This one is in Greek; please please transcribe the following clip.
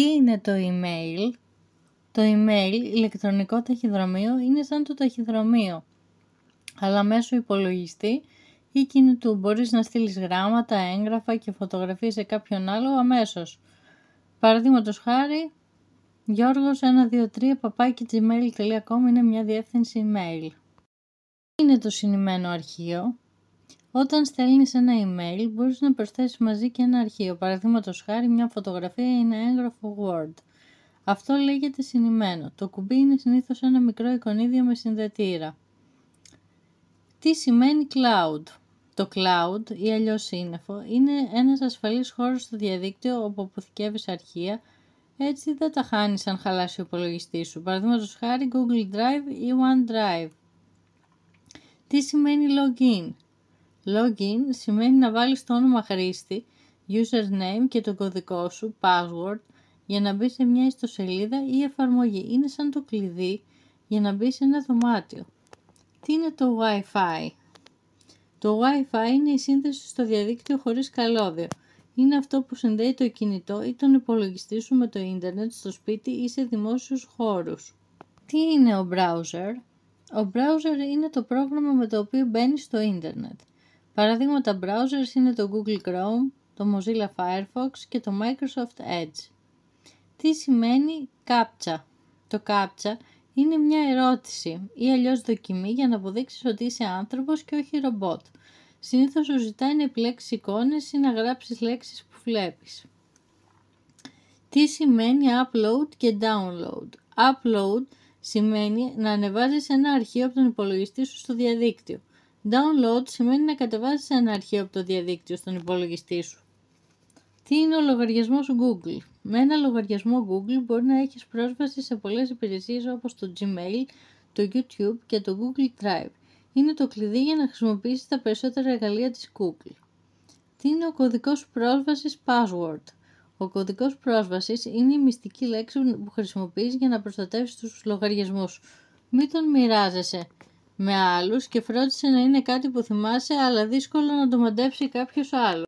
Τι είναι το email? Το email, ηλεκτρονικό ταχυδρομείο, είναι σαν το ταχυδρομείο, αλλά μέσω υπολογιστή ή κινητού μπορείς να στείλεις γράμματα, έγγραφα και φωτογραφίες σε κάποιον άλλο αμέσως. Παραδείγματος χάρη, Giorgos123@gmail.com είναι μια διεύθυνση email. Τι είναι το συνημμένο αρχείο? Όταν στέλνεις ένα email, μπορείς να προσθέσεις μαζί και ένα αρχείο, παραδείγματος χάρη μια φωτογραφία ή ένα έγγραφο Word. Αυτό λέγεται συνημμένο. Το κουμπί είναι συνήθως ένα μικρό εικονίδιο με συνδετήρα. Τι σημαίνει cloud? Το cloud ή αλλιώς σύννεφο είναι ένας ασφαλής χώρος στο διαδίκτυο όπου αποθηκεύεις αρχεία, έτσι δεν τα χάνεις αν χαλάσει ο υπολογιστής σου, παραδείγματος χάρη Google Drive ή OneDrive. Τι σημαίνει login? Login σημαίνει να βάλεις το όνομα χρήστη, username και το κωδικό σου, password, για να μπει σε μια ιστοσελίδα ή εφαρμογή. Είναι σαν το κλειδί για να μπει σε ένα δωμάτιο. Τι είναι το Wi-Fi? Το Wi-Fi είναι η σύνδεση στο διαδίκτυο χωρίς καλώδιο. Είναι αυτό που συνδέει το κινητό ή τον υπολογιστή σου με το ίντερνετ στο σπίτι ή σε δημόσιους χώρους. Τι είναι ο browser? Ο browser είναι το πρόγραμμα με το οποίο μπαίνεις στο ίντερνετ. Παραδείγματα browsers είναι το Google Chrome, το Mozilla Firefox και το Microsoft Edge. Τι σημαίνει CAPTCHA? Το CAPTCHA είναι μια ερώτηση ή αλλιώς δοκιμή για να αποδείξεις ότι είσαι άνθρωπος και όχι ρομπότ. Συνήθως σου ζητάει να επιλέξεις εικόνες ή να γράψεις λέξεις που βλέπεις. Τι σημαίνει upload και download? Upload σημαίνει να ανεβάζεις ένα αρχείο από τον υπολογιστή σου στο διαδίκτυο. Download σημαίνει να κατεβάσεις ένα αρχείο από το διαδίκτυο στον υπολογιστή σου. Τι είναι ο λογαριασμός Google? Με ένα λογαριασμό Google μπορεί να έχεις πρόσβαση σε πολλές υπηρεσίες όπως το Gmail, το YouTube και το Google Drive. Είναι το κλειδί για να χρησιμοποιήσεις τα περισσότερα εργαλεία της Google. Τι είναι ο κωδικός πρόσβασης password? Ο κωδικός πρόσβασης είναι η μυστική λέξη που χρησιμοποιείς για να προστατεύσεις τους λογαριασμούς. Μην τον μοιράζεσαι με άλλους και φρόντισε να είναι κάτι που θυμάσαι αλλά δύσκολο να το μαντέψει κάποιος άλλος.